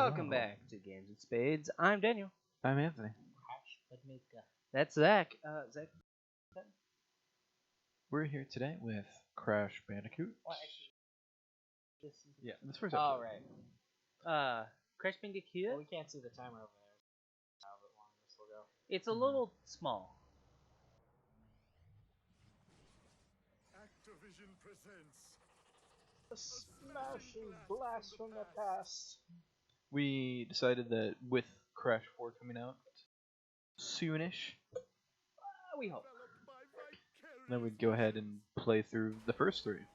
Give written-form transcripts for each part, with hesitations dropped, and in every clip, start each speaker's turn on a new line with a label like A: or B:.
A: Welcome back to Games and Spades. I'm Daniel.
B: I'm Anthony.
C: Banuucaa.
A: That's Zach. Zach.
B: We're here today with Crash Bandicoot.
C: Well, actually, this is...
B: Yeah, this first
C: Oh,
B: episode.
C: right.
A: Crash Bandicoot.
C: Well, we can't see the timer over there. How long this will go.
A: It's a little small.
D: Activision presents
C: A smashing blast from the past.
B: We decided that with Crash 4 coming out soonish,
A: We hope.
D: developed by Vicarious
B: then we'd go ahead and play through the first three.
D: Crash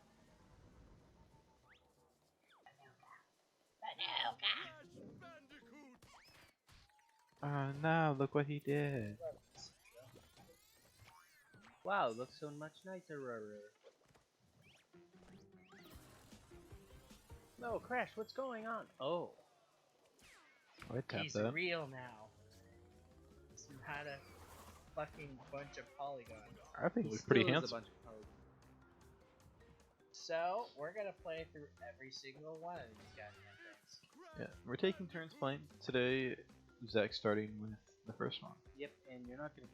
D: Bandicoot.
B: Oh no, look what he did.
A: Wow, it looks so much nicer. No, Crash, what's going on? Oh.
B: I tapped
C: He's
B: that.
C: real now. It's not a fucking bunch of polygons.
B: I think
A: He
B: it looks pretty
A: still is a
B: handsome.
A: bunch of polygons.
C: So, we're gonna play through every single one of these goddamn things.
B: Yeah, we're taking turns playing. Today, Zach's starting with the first one.
A: Yep, and you're not gonna.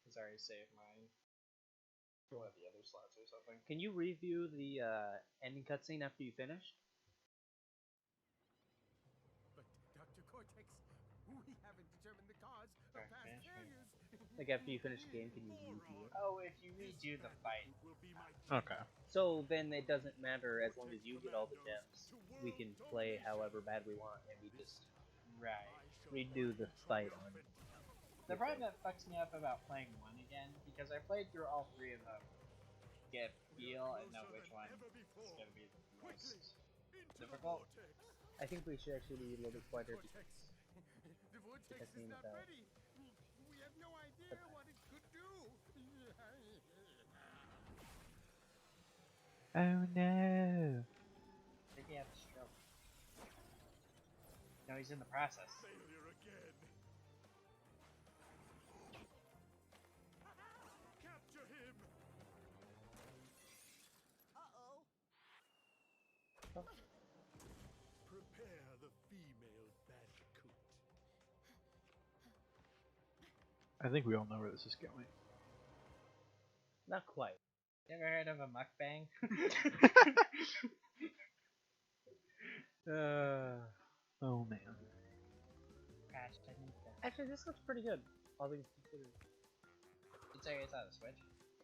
C: He's already saved mine. One of the other slots or something.
A: Can you review the ending cutscene after you finished?
D: But Dr. Cortex, we haven't determined the cause of
C: Alright,
D: past
C: finish me.
D: failures.
A: Like after you finish the game, can you review it?
C: Oh, if you redo the fight.
D: Will be my
B: Okay.
A: So then it doesn't matter as long as you get all the gems. We can play however bad we want, and we just
C: Right.
A: redo the fight on.
C: The part that fucks me up about playing one again, because I played through all three of them, get feel and know which one is going to be the most difficult.
A: I think we should actually be a little bit quieter.
D: Cortex. The vortex
A: That's
D: is
A: me
D: not
A: without-
D: ready. We have no idea what it could do.
B: Oh no.
C: I think he had a stroke. No, he's in the process.
D: Failure again. Capture him. Prepare the female Bandicoot.
B: I think we all know where this is going.
A: Not quite.
C: You ever heard of a mukbang?
B: Oh man.
C: Crash Bandicoot.
A: Actually, this looks pretty good. All things considered.
C: It's already on the Switch.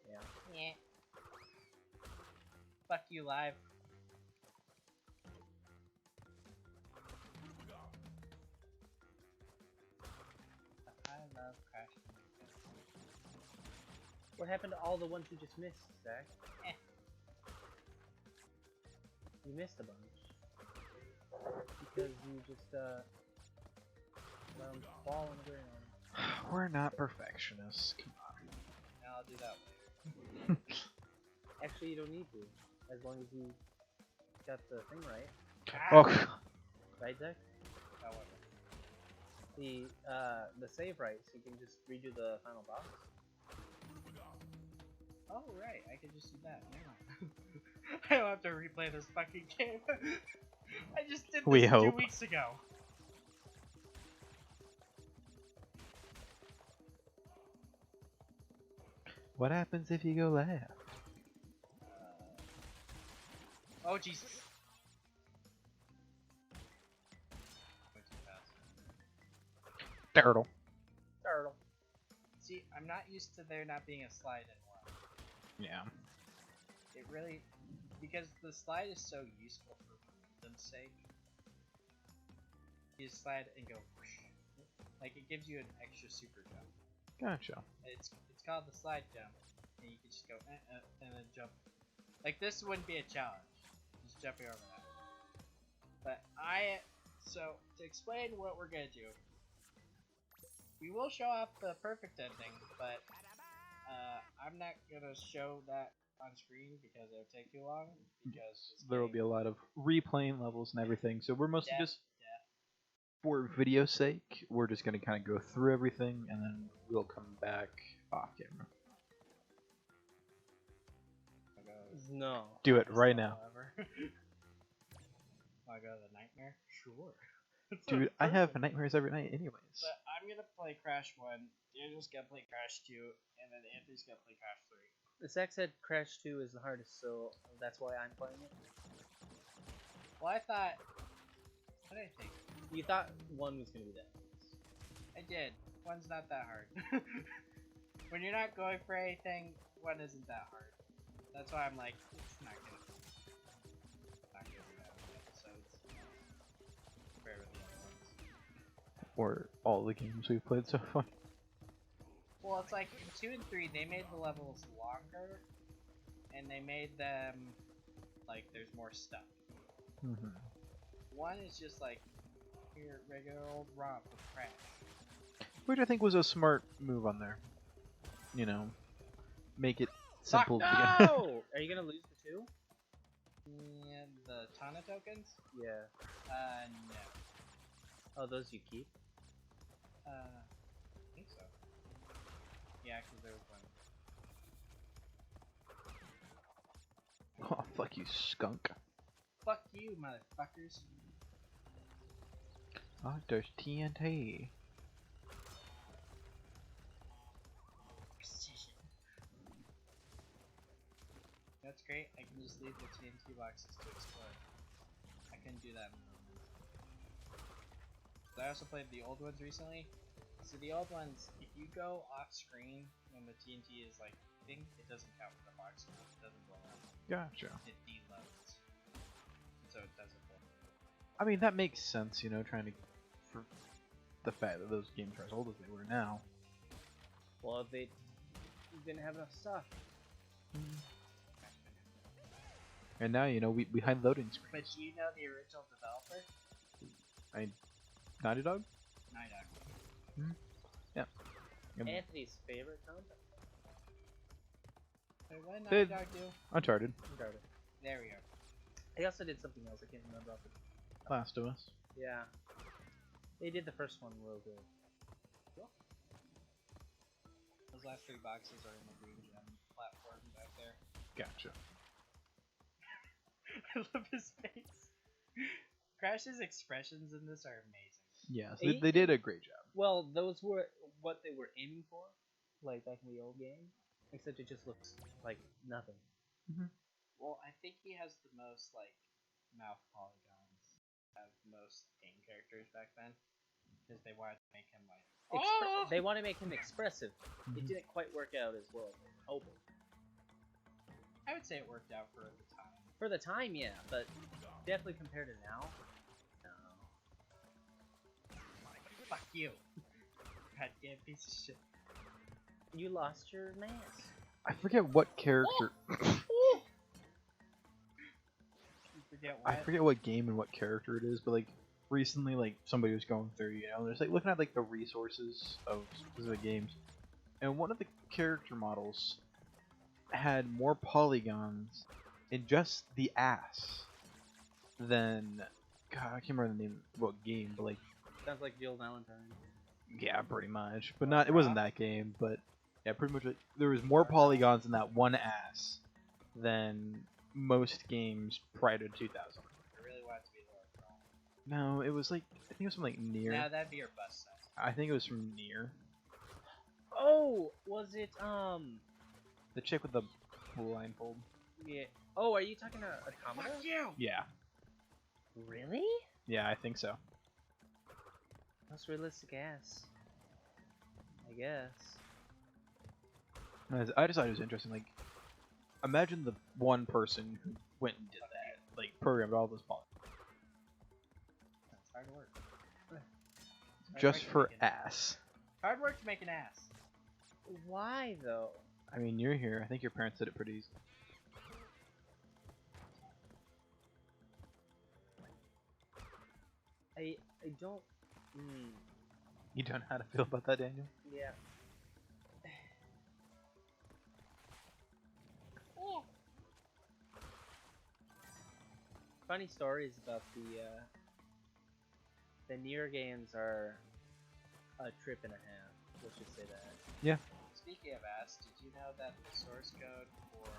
A: Yeah.
C: Yeah. Fuck you live. I love Crash Bandicoot.
A: What happened to all the ones you just missed, Zach?
C: Eh.
A: You missed a bunch. Because you just, let them fall on the ground.
B: We're not perfectionists. Come on.
C: Now I'll do that later.
A: Actually, you don't need to. As long as you got the thing right.
B: Oh,
A: Right, Zach?
C: However.
A: The save right, so you can just redo the final boss.
C: Oh, right. I could just do that. Never mind. I don't have to replay this fucking game. I just did this
B: We
C: 2
B: hope.
C: weeks ago.
B: what happens if you go left?
C: Oh, Jesus. Went too fast.
B: Turtle.
A: Turtle.
C: See, I'm not used to there not being a slide in one.
B: Yeah.
C: It really, because the slide is so useful for momentum's sake. You just slide and go whoosh. Like it gives you an extra super jump.
B: Gotcha.
C: It's called the slide jump, and you can just go and then jump. Like this wouldn't be a challenge, just jumping over that. But so to explain what we're gonna do, we will show off the perfect ending, but I'm not gonna show that on screen because it would take too long. Because this
B: There will
C: game-
B: be a lot of replaying levels and everything, so we're mostly
C: Death,
B: just, for video sake, we're just going to kind of go through everything, and then we'll come back off camera.
A: No.
B: Do it right now.
C: Wanna go to the nightmare? Sure.
B: Dude, I have nightmares every night anyways.
C: But I'm gonna play Crash 1, Daniel's gonna play Crash 2, and then Anthony's gonna play Crash 3.
A: The Zach said Crash 2 is the hardest, so that's why I'm playing it.
C: Well, I thought... What did I think?
A: You thought 1 was gonna be that.
C: I did. 1's not that hard. When you're not going for anything, 1 isn't that hard. That's why I'm like, it's not gonna be that many episodes. Compared with the other ones.
B: Or all the games we've played so far.
C: Well, it's like in 2 and 3, they made the levels longer, and they made them like there's more stuff. 1 is just like your regular old romp with Crash.
B: Which I think was a smart move on there. You know, make it simple.
A: Fuck, no! Are you gonna lose the 2?
C: Yeah, the Tana tokens?
A: Yeah.
C: No.
A: Oh, those you keep?
C: I think so. Yeah, because there was one.
B: Oh, fuck you, skunk.
C: Fuck you, motherfuckers.
B: Oh, there's TNT.
C: Precision. That's great. I can just leave the TNT boxes to explore. I couldn't do that in the old ones. I also played the old ones recently. So the old ones, if you go off screen when the TNT is like moving, it doesn't count for the box. It doesn't blow up.
B: Gotcha.
C: It deloads. So it doesn't blow up.
B: I mean, that makes sense, you know, trying to... for the fact that those games are as old as they were now.
A: Well, they didn't have enough stuff.
B: And now, you know, we hide loading screens.
C: But do you know the original developer?
B: Naughty Dog?
C: Night Dog.
B: Yeah.
A: Anthony's favorite content?
C: Wait, what did
B: They-
C: Night Dog do?
B: Uncharted.
A: Uncharted.
C: There we go.
A: They also did something else, I can't remember off the...
B: Last of Us.
A: Yeah. They did the first one real good.
C: Those last 3 boxes are in the green gem platform back there.
B: Gotcha.
C: I love his face. Crash's expressions in this are amazing.
B: Yes, they did a great job.
A: Well, those were what they were aiming for, like back in the old game. Except it just looks like nothing.
C: Well, I think he has the most like mouth polygons of most game characters back then, because they wanted to make him like.
A: They want to make him expressive. It didn't quite work out as well as they were hoping.
C: I would say it worked out for the time.
A: For the time, yeah, but definitely compared to now, no.
C: Fuck you. Goddamn piece of shit.
A: You lost your mask.
B: I forget what character.
C: You forget what?
B: I forget what game and what character it is, but like recently, like somebody was going through, you know, there's like looking at like the resources of specific games, and one of the character models had more polygons in just the ass than God, I can't remember the name of what game, but like
A: Sounds like Jill Valentine.
B: yeah, pretty much, but not it wasn't that game, but yeah, pretty much there was more polygons in that one ass than most games prior to 2000.
C: I really want it to be the girl.
B: No, it was like I think it was from like Nier.
C: Now that'd be your bust size.
B: I think it was from Nier.
A: Oh, was it
B: The chick with the blindfold.
A: Yeah. Oh, are you talking about Automata?
C: Fuck you!
B: Yeah.
A: Really?
B: Yeah, I think so.
A: Most realistic ass. I guess.
B: I just thought it was interesting. Like, imagine the one person who went and did that, like programmed all those polygons
C: It's hard work.
B: just for ass.
C: Hard work to make an ass.
A: Why though?
B: I mean, you're here. I think your parents did it pretty easily.
A: I don't.
B: You don't know how to feel about that, Daniel?
A: Yeah. Funny stories about the Nier games are a trip and a half. Let's just say that.
B: Yeah.
C: Speaking of you know that the source code for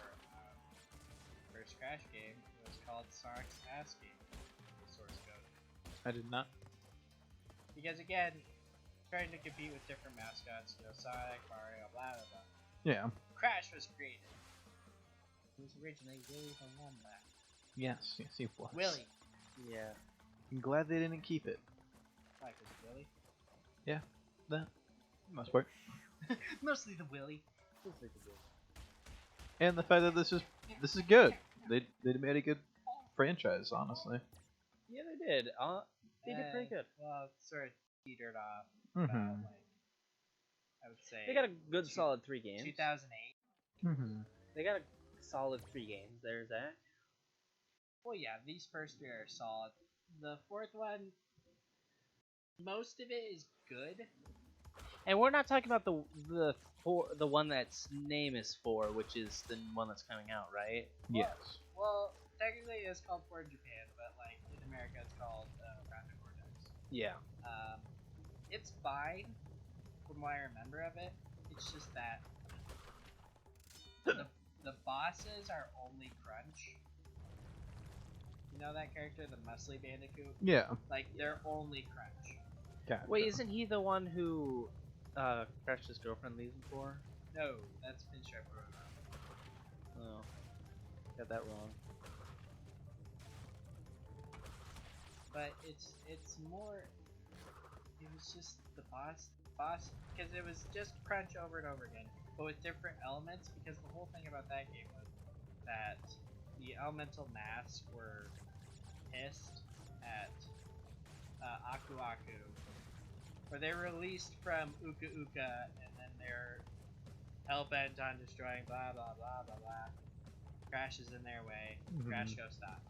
C: first Crash game was called Sonic's Ass Game? The source code.
B: I did not.
C: Because again, trying to compete with different mascots, you know, Sonic, Mario, blah blah blah.
B: Yeah.
C: Crash was created. It was originally Willy the Wombat.
B: Yes, he was.
C: Willy.
A: Yeah.
B: I'm glad they didn't keep it.
C: Like, was it Willy?
B: That most part.
C: Mostly the Willy.
B: And the fact that this is good. They made a good franchise, honestly.
A: Yeah, they did. They did pretty good.
C: Well, it sort of petered off.
B: Mm-hmm.
C: About, like, I would say.
A: They got a good solid 3 games.
C: 2008.
B: Mm-hmm.
A: They got a solid 3 games. There's that.
C: Well, yeah, these first 3 are solid. The 4th one, most of it is good.
A: And we're not talking about the one that's name is 4, which is the one that's coming out, right?
B: Yes.
C: Well, technically it's called 4 in Japan, but like in America it's called Bandicoot.
A: Yeah.
C: It's fine from what I remember of it. It's just that the bosses are only Crunch. You know that character, the muscly Bandicoot?
B: Yeah.
C: Like, they're only Crunch.
B: Gotcha.
A: Wait, isn't he the one who Crash's girlfriend leaves him for?
C: No, that's Pinstripe Road.
A: Oh, got that wrong.
C: But it's more. It was just the boss, because it was just Crunch over and over again, but with different elements. Because the whole thing about that game was that the elemental masks were pissed at Aku Aku, where they were released from Uka Uka, and then they're hell-bent on destroying blah blah blah blah blah. Crash is in their way. Crash, go stop.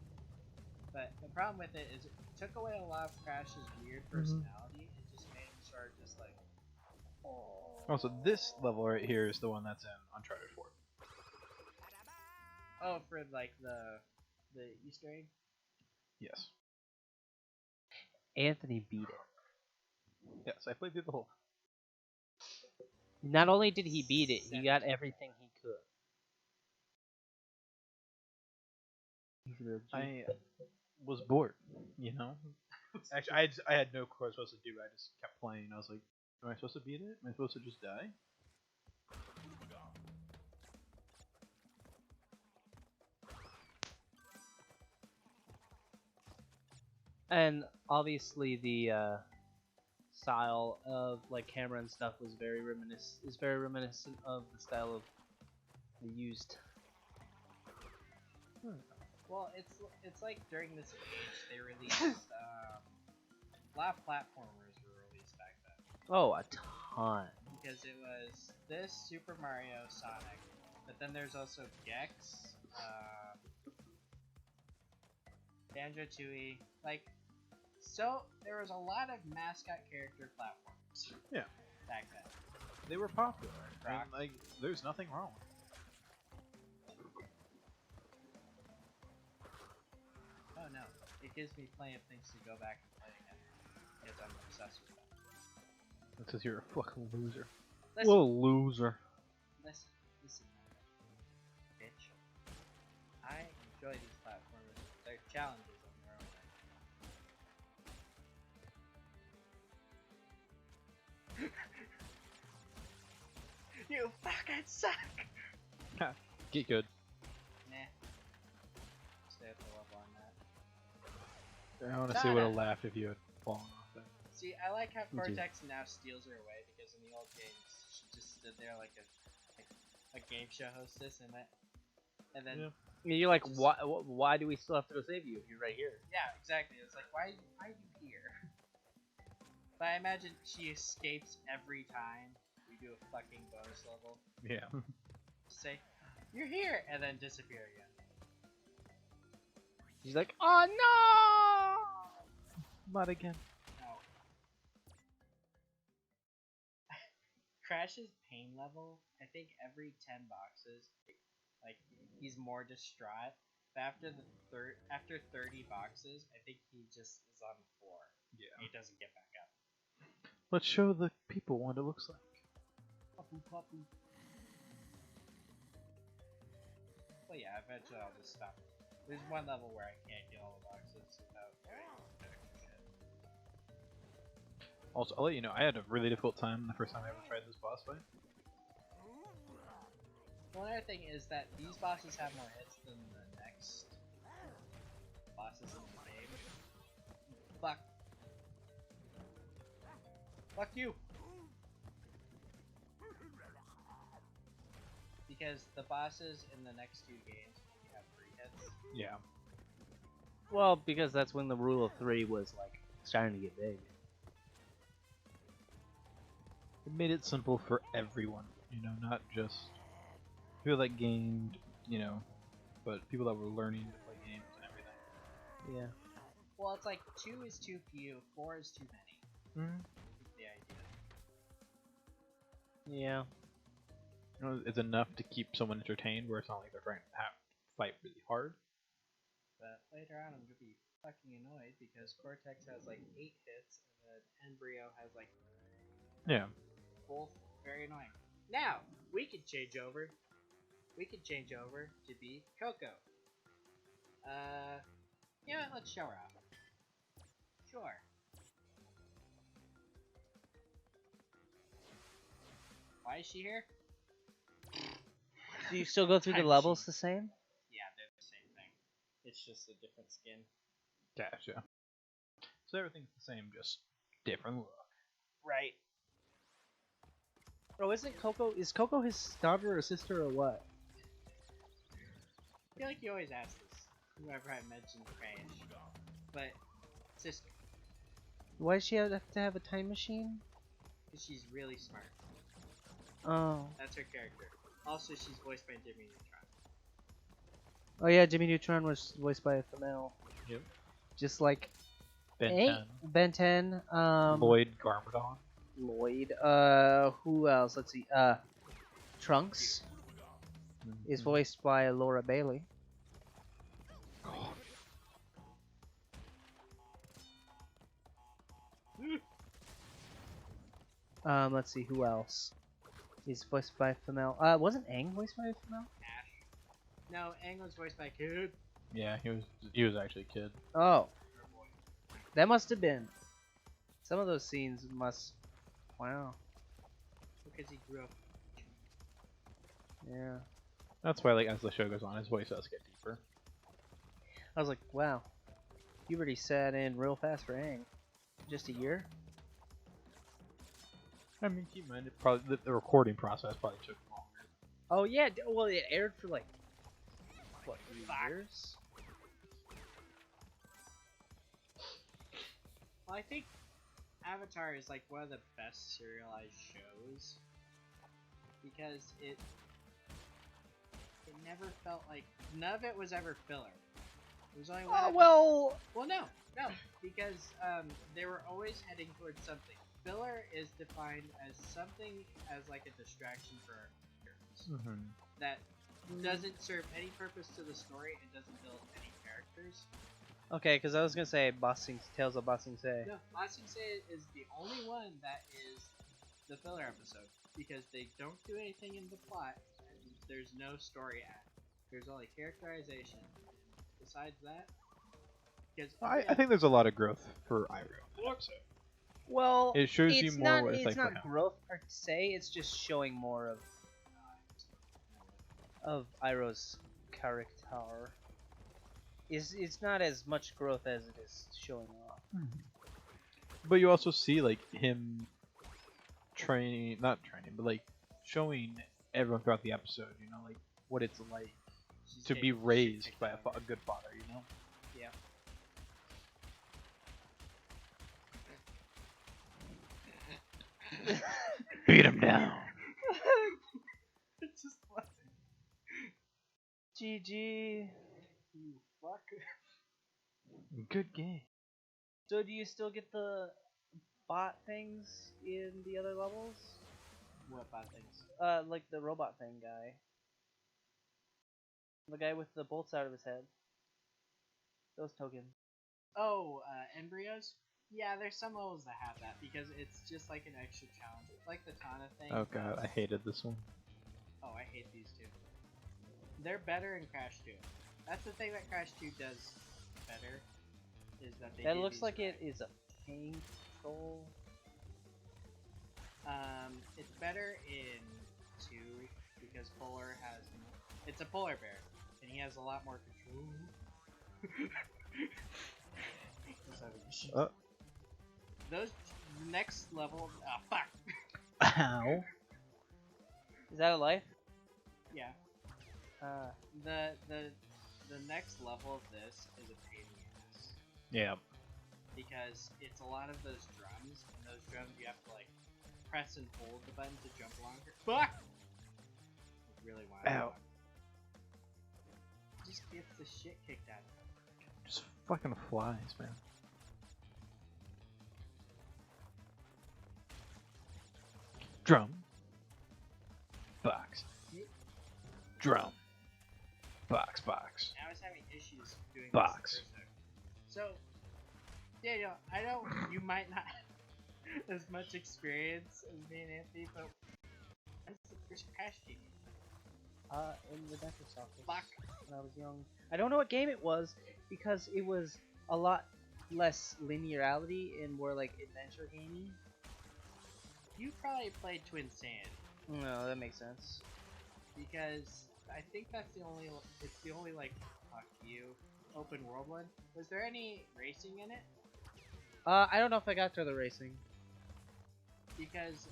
C: But the problem with it is it took away a lot of Crash's weird personality. It just made him sort of just like, oh.
B: Also, this level right here is the one that's in Uncharted 4.
C: Oh, for like the Easter egg.
B: Yes.
A: Anthony beat it.
B: Yes, I played through the whole.
A: Not only did he beat it, he got everything he could.
B: I was bored, you know. Actually, I had no clue what I was supposed to do. I just kept playing. I was like, am I supposed to beat it? Am I supposed to just die?
A: And obviously the style of like camera and stuff was very reminiscent of the style of the used.
C: Well, it's like during this age they released a lot of platformers were released back then.
A: Oh, a ton.
C: Because it was this Super Mario, Sonic, but then there's also Gex, Banjo-Tooie, like, so there was a lot of mascot character platforms.
B: Yeah.
C: Back then.
B: They were popular.
C: Rock.
B: And, like, there's nothing wrong with it.
C: Oh no, it gives me plenty of things to go back and play again, because I'm obsessed with that.
B: Because you're a fucking loser.
C: Listen,
B: What a loser.
C: listen, bitch. I enjoy these platformers. They're challenges on their own way. You fucking suck!
B: Get good.
C: Nah. Stay at the level on that.
B: I want to see what a laugh if you had fallen off that.
C: See, I like how
B: Me too.
C: Cortex now steals her away, because in the old games she just stood there like a game show hostess, and then
B: Yeah.
A: You're like, why do we still have to go save you if you're right here?
C: yeah, exactly. It's like, why are you here? But I imagine she escapes every time we do a fucking bonus level.
B: Yeah.
C: Just say, you're here, and then disappear again.
A: She's like, oh no!
B: Not again.
C: No. Crash's pain level, I think every 10 boxes, like, he's more distraught. But after 30 boxes, I think he just is on the floor.
B: Yeah.
C: He doesn't get back up.
B: Let's show the people what it looks like.
C: Puppy, puppy. Well, yeah, eventually I'll just stop. There's one level where I can't get all the boxes without doing extra shit.
B: Also, I'll let you know, I had a really difficult time the first time I ever tried this boss fight.
C: One other thing is that these bosses have more hits than the next bosses in the game. Fuck. Fuck you! Because the bosses in the next two games only have 3 hits.
B: Yeah.
A: Well, because that's when the rule of 3 was like starting to get big.
B: It made it simple for everyone, you know, not just people that gamed, you know, but people that were learning to play games and everything.
A: Yeah.
C: Well, it's like 2 is too few, 4 is too many.
B: Mm-hmm.
C: Is the idea.
A: Yeah.
B: You know, it's enough to keep someone entertained, where it's not like they're trying to fight really hard.
C: But later on, I'm gonna be fucking annoyed because Cortex has like 8 hits and then Embryo has like
B: Yeah.
C: both very annoying. Now we could change over. We could change over to be Coco. Yeah, let's show her off. Sure. Why is she here?
A: Do you still go through the
C: Time
A: levels
C: sheet.
A: the same?
C: Yeah, they're the same thing. It's just a different skin.
B: Gotcha. So everything's the same, just different look.
C: Right.
A: Oh, isn't Coco? Is Coco his daughter or sister or what?
C: I feel like you always ask this whenever I mention Crash. But sister,
A: Why does she have to have a time machine?
C: because she's really smart.
A: Oh.
C: That's her character. Also, she's voiced by Jimmy Neutron.
A: Oh yeah, Jimmy Neutron was voiced by a female.
B: Yep.
A: Just like
B: Ben
A: Hey,
B: 10.
A: Ben 10.
B: Lloyd Garmadon.
A: Lloyd. Who else? Let's see. Trunks is voiced by Laura Bailey. Let's see who else. He's voiced by a female. Wasn't Aang voiced by a female?
C: Ash. No, Aang was voiced by Kid.
B: Yeah, he was actually a kid.
A: Oh, that must have been. Some of those scenes must. Wow.
C: Because he grew up.
A: Yeah.
B: That's why, like, as the show goes on, his voice does get deeper.
A: I was like, wow. Puberty sat in real fast for Aang. Just a year?
B: I mean, keep in mind, it probably the recording process probably took longer.
A: Oh yeah. Well, it aired for like what, 3 years?
C: Well, I think Avatar is like one of the best serialized shows because it never felt like none of it was ever filler. There was only one.
A: Oh well.
C: Well, no, because they were always heading towards something. Filler is defined as something as like a distraction for our characters that doesn't serve any purpose to the story and doesn't build any characters.
A: Okay, because I was gonna say Tales of Ba Sing Se.
C: No, Ba Sing Se is the only one that is the filler episode because they don't do anything in the plot and there's no story act. There's only characterization. Besides that, because
B: I think there's a lot of growth for Iroh.
A: Well,
B: It shows
A: it's
B: you more
A: not.
B: what it's
A: It's
B: like for
A: not
B: him.
A: growth per se. It's just showing more of Iroh's character. It's not as much growth as it is showing off.
B: But you also see, like, him not training, but like showing everyone throughout the episode, you know, like what it's like to be raised by a good father, you know?
C: Yeah.
B: Beat him down.
C: It's just like
A: GG.
C: you fuck.
B: Good game.
A: So do you still get the bot things in the other levels?
C: What bad things?
A: Like the robot thing guy. The guy with the bolts out of his head. Those tokens.
C: Oh, embryos? Yeah, there's some levels that have that because it's just like an extra challenge. It's like the Tana thing.
B: Oh god, I hated this one.
C: Oh, I hate these two. They're better in Crash 2. That's the thing that Crash 2 does better. Is that they
A: That
C: do
A: looks
C: these
A: like
C: right.
A: it is a pain control.
C: It's better in 2 because Polar has. It's a polar bear, and he has a lot more control. Those next level. Oh fuck!
B: Ow.
A: Is that a life?
C: Yeah. The next level of this is a pain in the ass
B: Yeah.
C: because it's a lot of those drums, and those drums you have to like press and hold the button to jump longer. Fuck! I really want to.
B: Ow.
C: Just gets the shit kicked out of him.
B: Just fucking flies, man. Drum. Box. Drum. Box. Box.
C: I was having issues doing
B: Box.
C: this the first time. So, Daniel, I know you might not have as much experience as me and Anthony, but what's the first Crash game?
A: In the dentist office.
C: Fuck.
A: When I was young. I don't know what game it was because it was a lot less linearity and more like adventure gamey.
C: You probably played Twin Sand
A: No, that makes sense.
C: because I think that's the only. It's the only like fuck you open world one. Was there any racing in it?
A: I don't know if I got to the racing.
C: Because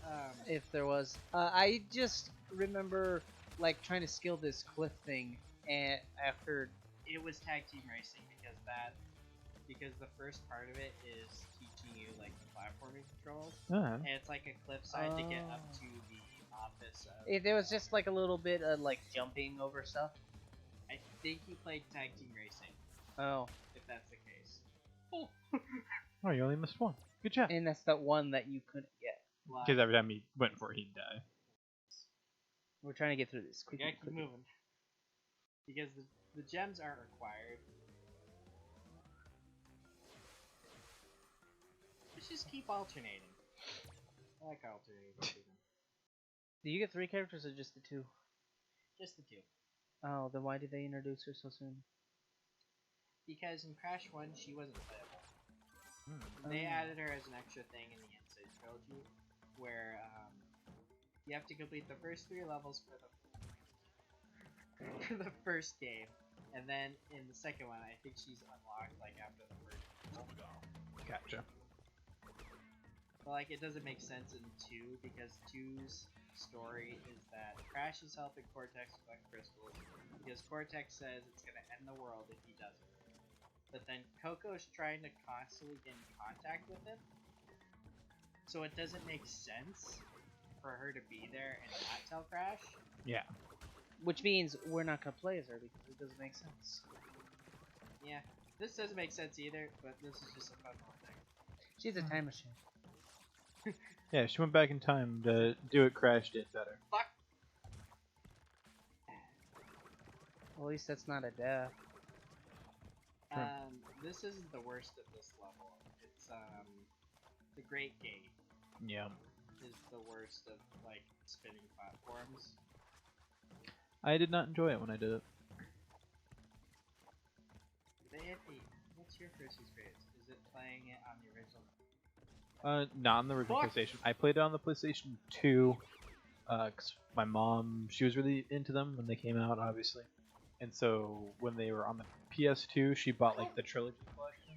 A: If there was, I just remember like trying to skill this cliff thing, and after
C: it was tag team racing because the first part of it is teaching you like the platforming controls, and it's like a cliffside to get up to the office of.
A: there was just like a little bit of like jumping over stuff.
C: I think you played tag team racing,
A: Oh,
C: if that's the case.
B: Oh, you only missed one. Good job.
A: and that's the one that you couldn't get.
B: Because every time he went for it, he'd die.
A: We're trying to get through this.
C: We gotta keep moving because the gems aren't required. Let's just keep alternating. I like alternating between them.
A: Do you get 3 characters or just the 2?
C: Just the 2.
A: Oh, then why did they introduce her so soon?
C: Because in Crash 1, she wasn't playable. They added her as an extra thing in the N-Sane Trilogy, where you have to complete the first 3 levels for the first game, and then in the second one, I think she's unlocked like after the first.
B: Gotcha.
C: But like, it doesn't make sense in 2 because 2's story is that Crash is helping Cortex collect crystals because Cortex says it's gonna end the world if he doesn't. But then Coco's trying to constantly get in contact with him, so it doesn't make sense for her to be there and not tell Crash.
B: Yeah.
A: Which means we're not gonna play as her because it doesn't make sense.
C: Yeah, this doesn't make sense either, but this is just a fun little thing.
A: She's a time machine.
B: Yeah, she went back in time to do what Crash did better.
C: Fuck!
A: Well, at least that's not a death.
C: This isn't the worst of this level. It's, the Great Gate
B: Yeah.
C: is the worst of, like, spinning platforms.
B: I did not enjoy it when I did it.
C: What's your first experience? Is it playing it on the original?
B: Not on the original
C: Fuck.
B: PlayStation. I played it on the PlayStation 2, cause my mom, she was really into them when they came out, obviously. And so when they were on the PS2, she bought like the Trilogy collection.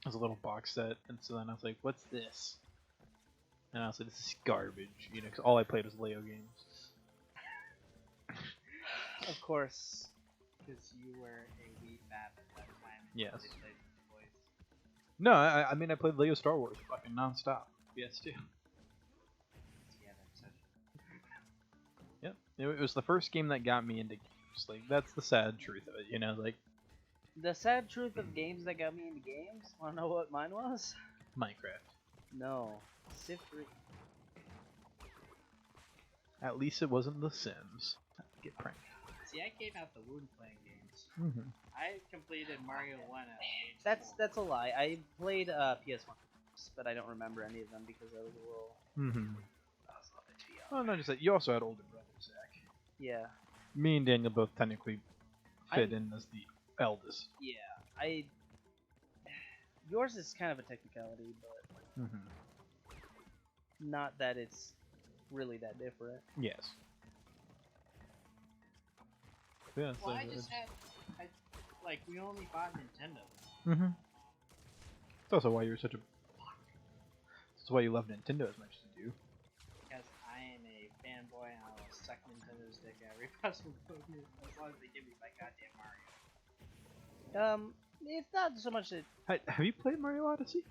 B: It was a little box set, and so then I was like, "What's this?" And I was like, "This is garbage," you know, because all I played was Lego games.
A: Of course.
C: Because you were a wee fab at that time. And
B: Yes.
C: you played with the boys.
B: No, I mean I played Lego Star Wars fucking nonstop. PS2.
C: Yeah, that's such.
B: Yep. It was the first game that got me into games. Like that's the sad truth of it, you know, like
A: The sad truth of games that got me into games. Wanna know what mine was?
B: Minecraft.
A: No, Civ 3.
B: At least it wasn't The Sims. Get pranked.
C: See, I came out the womb playing games.
B: Mm-hmm.
C: I completed Mario 1 at age 4.
A: That's a lie. I played PS1, but I don't remember any of them because I was a little.
B: Mm-hmm.
A: I was a little bit too young.
B: Well, not just that. You also had older brothers, Zach.
A: Yeah.
B: Me and Daniel both technically fit
A: I'm-
B: in as the eldest.
A: Yeah, I. Yours is kind of a technicality, but
B: Mm-hmm.
A: not that it's really that different.
B: Yes. Yeah.
C: Well, I just had, like, we only bought Nintendo.
B: Mm-hmm. It's also why you're such a. That's why you love Nintendo as much as you do.
C: Because I am a fanboy and I will suck Nintendo's dick every possible moment as long as they give me my goddamn Mario.
A: It's not so much that.
B: Have you played Mario Odyssey?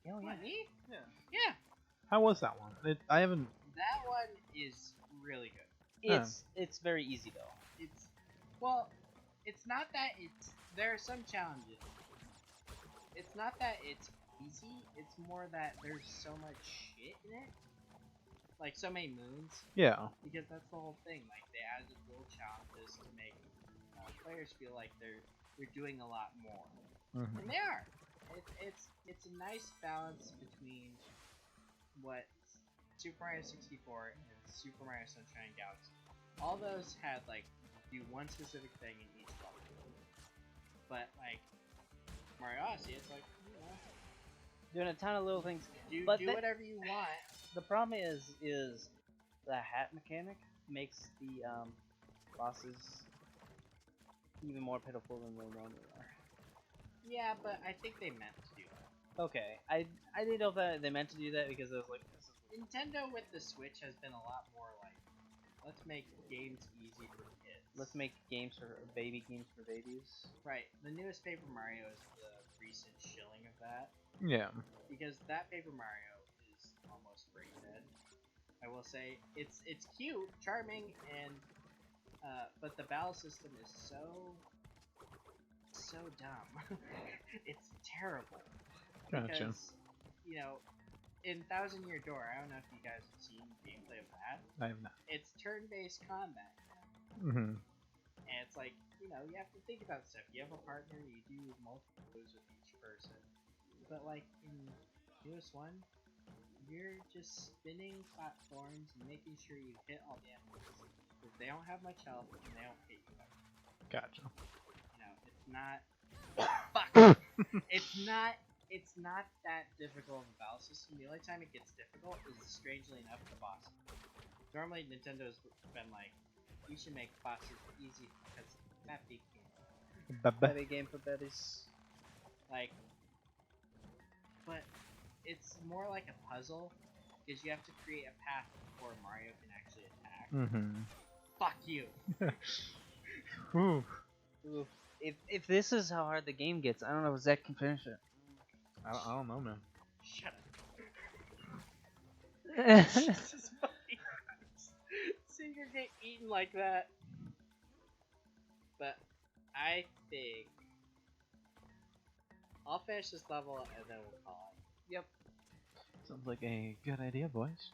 A: Oh yeah.
C: What, me?
B: Yeah.
C: Yeah,
B: How was that one? I haven't.
C: that one is really good.
A: It's very easy though.
C: It's, well, it's not that it's, there are some challenges. It's not that it's easy, it's more that there's so much shit in it. Like, so many moons.
B: Yeah.
C: Because that's the whole thing. Like, they added little challenges to make players feel like they're doing a lot more,
B: Mm-hmm.
C: and they are. It's a nice balance between what Super Mario 64 and Super Mario Sunshine Galaxy. All those had like do one specific thing in each level, but like Mario Odyssey, it's like, you know,
A: Doing a ton of little things.
C: do
A: But
C: whatever you want.
A: The problem is the hat mechanic makes the bosses even more pitiful than they normally are.
C: Yeah, but I think they meant to do that.
A: Okay, I didn't know if they meant to do that because I was like, this is
C: Nintendo with the Switch has been a lot more like, let's make games easy for kids.
A: let's make games for babies.
C: Right. The newest Paper Mario is the recent shilling of that,
B: Yeah.
C: because that Paper Mario is almost brain dead. I will say it's cute, charming, and but the battle system is so dumb. It's terrible.
B: Gotcha.
C: Because, you know, in Thousand Year Door, I don't know if you guys have seen gameplay of that.
B: I have not.
C: It's turn-based combat.
B: Mm-hmm.
C: And it's like, you know, you have to think about stuff. You have a partner, you do multiple moves with each person. But like in newest one, you're just spinning platforms and making sure you hit all the enemies. Because they don't have much health and they don't hit you ever.
B: Gotcha.
C: You know, it's not fuck. It's not that difficult of a battle system. The only time it gets difficult is, strangely enough, the bosses. Normally Nintendo's been like, you should make bosses easy because it's that big game.
A: Betty game for betties.
C: Like, but it's more like a puzzle because you have to create a path before Mario can actually attack.
B: Mm-hmm.
C: Fuck you.
B: Ooh.
A: Ooh. If this is how hard the game gets, I don't know if Zach can finish it.
B: I don't know, man.
C: Shut up.
A: That's
C: Jesus fucking Christ. Seeing her get eaten like that. But I think I'll finish this level and then we'll call it.
A: Yep.
B: Sounds like a good idea, boys.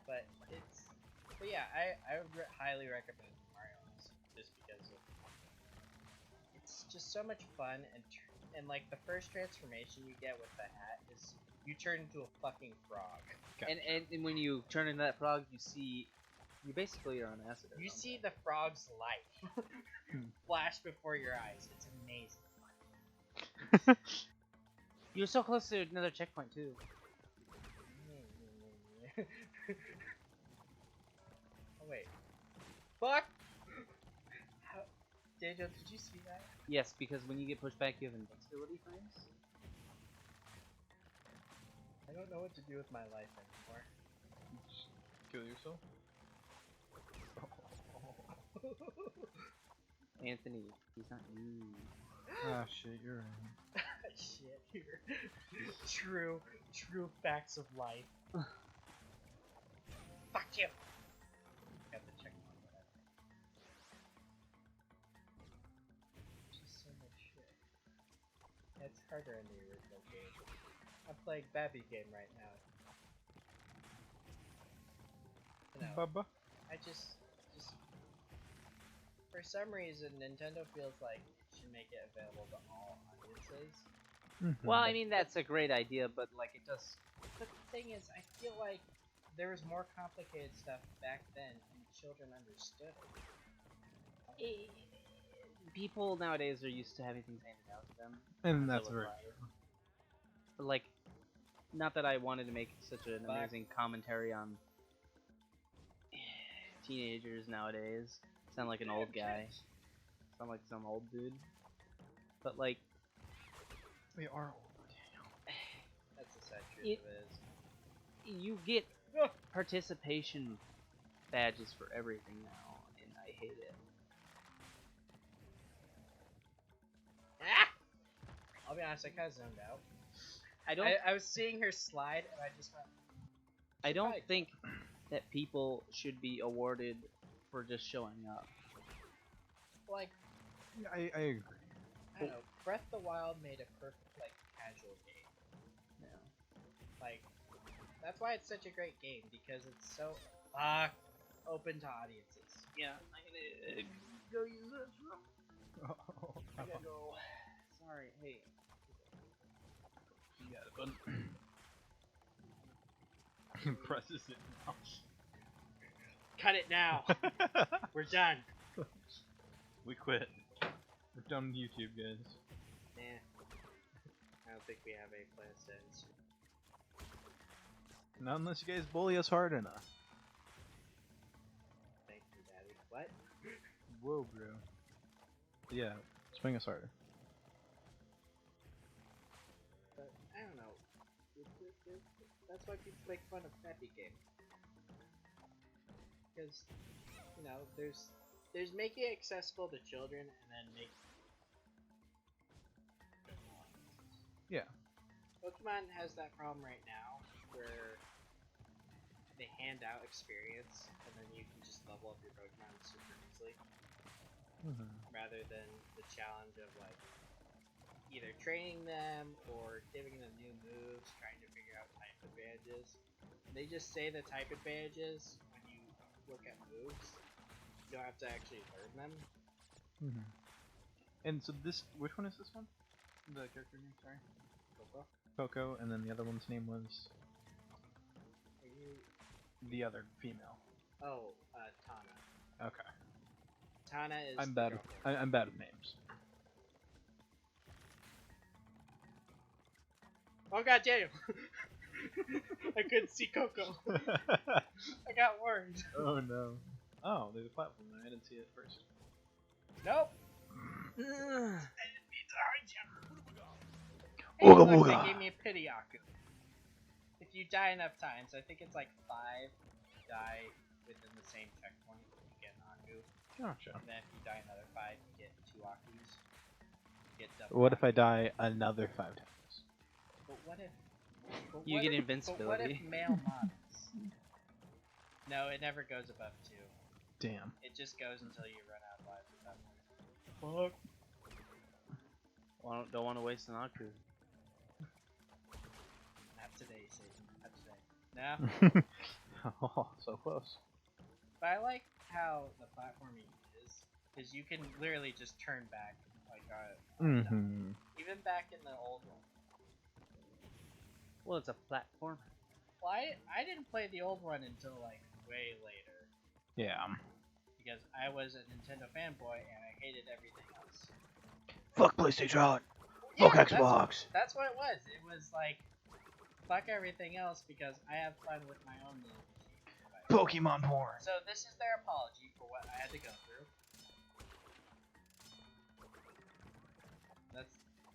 C: But yeah, I would highly recommend Mario Odyssey just because it's just so much fun, and like the first transformation you get with the hat is you turn into a fucking frog.
A: And when you turn into that frog, you basically are on acid.
C: You see the frog's life flash before your eyes. It's amazing.
A: You're so close to another checkpoint too.
C: Oh wait. Fuck! How, Daniel, did you see that?
A: Yes, because when you get pushed back, you have invincibility frames.
C: I don't know what to do with my life anymore.
B: Just kill yourself?
A: Anthony, he's not you.
B: Ah, shit, you're right.
C: Shit, here. True facts of life. Fuck you! Got the check mark, whatever. Just so much shit. It's harder in the original game. I'm playing Babby game right now. You know,
B: Bubba.
C: I just for some reason Nintendo feels like it should make it available to all audiences.
A: Well, I mean that's a great idea, but like it does.
C: But the thing is, I feel like there was more complicated stuff back then, and children understood it.
A: People nowadays are used to having things handed out to them.
B: And
A: They
B: that's
A: look
B: very
A: right. But, like, not that I wanted to make such an
C: But-
A: amazing commentary on teenagers nowadays. Sound like an old guy. Sound like some old dude. But, like,
B: We are.
C: That's the sad truth
A: It-
C: of it is.
A: you get participation badges for everything now, and I hate it.
C: Ah! I'll be honest, I kind of zoned out.
A: I don't.
C: I was seeing her slide, and I just went.
A: I don't
C: Right.
A: think that people should be awarded for just showing up.
C: Like,
B: Yeah, I agree.
C: I don't know. Breath of the Wild made a perfect, like, casual game.
A: No.
C: Like, that's why it's such a great game, because it's so open to audiences.
A: Yeah, I'm gonna go use this room. I gotta go. Sorry. Hey.
B: You got it, bud. Presses it
C: Cut it now. We're done.
B: We quit. We're done with YouTube, guys.
C: Nah. I don't think we have any plans to end soon.
B: Not unless you guys bully us hard enough.
C: Thank you, Daddy. What?
B: Whoa, bro. Yeah, swing us harder.
C: But I don't know. That's why people make fun of crappy games. Because, you know, there's making it accessible to children, and then make.
B: Yeah.
C: Pokemon has that problem right now, where they hand out experience, and then you can just level up your Pokemon super easily, rather than the challenge of like either training them or giving them new moves, trying to figure out type advantages. They just say the type advantages when you look at moves. You don't have to actually learn them.
B: And so this, which one is this one? The character name, sorry?
C: Coco?
B: Coco, and then the other one's name was
C: Are you?
B: the other female.
C: Oh, Tana.
B: Okay.
C: Tana is.
B: I'm
C: the
B: bad.
C: girlfriend.
B: I'm bad with names.
C: Oh god damn! I couldn't see Coco. I got worried.
B: Oh no. Oh, there's a platform there. I didn't see it first.
C: Nope. Hey,
B: Ooga
C: look,
B: booga.
C: they gave me a pity Aku. If you die enough times, I think it's like 5 die within the same checkpoint, you get an Aku.
B: Gotcha.
C: And then if you die another 5, you get 2 Akus. You get double
B: What if I
C: Aku.
B: die another 5 times?
C: But what if... but
A: You
C: what
A: get
C: if-
A: invincibility.
C: But what if male models? No, it never goes above 2.
B: Damn.
C: It just goes until you run out of lives at that point. Fuck.
A: Well, don't want to waste an Aku.
C: Not today, Satan. Not today. No.
B: Oh, so close.
C: But I like how the platforming is, because you can literally just turn back, like,
B: Mm-hmm.
C: even back in the old one.
A: Well, it's a platform.
C: Well, I didn't play the old one until, like, way later,
B: Yeah.
C: because I was a Nintendo fanboy and I hated everything else.
B: Fuck PlayStation.
C: Yeah,
B: Fuck Xbox.
C: That's what it was. It was like, fuck everything else because I have fun with my own little machine.
B: Pokemon porn.
C: So this is their apology for what I had to go through.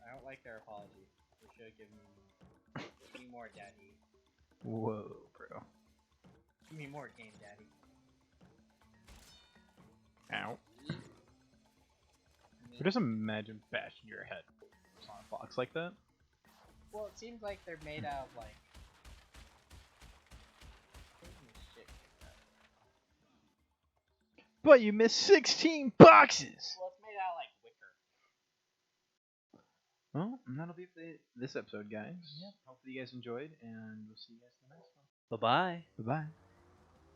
C: I don't like their apology. They should have given me more. Give me more, Daddy.
B: Whoa, bro.
C: Give me more game, Daddy.
B: Ow. But just imagine bashing your head on a box like that.
C: Well, it seems like they're made out of like. Shit.
B: But you missed 16 boxes!
C: Well, it's made out of like wicker.
B: Well, and that'll be it for this episode, guys. Hopefully you guys enjoyed, and we'll see you guys in the next one.
A: Bye bye.
B: Bye-bye.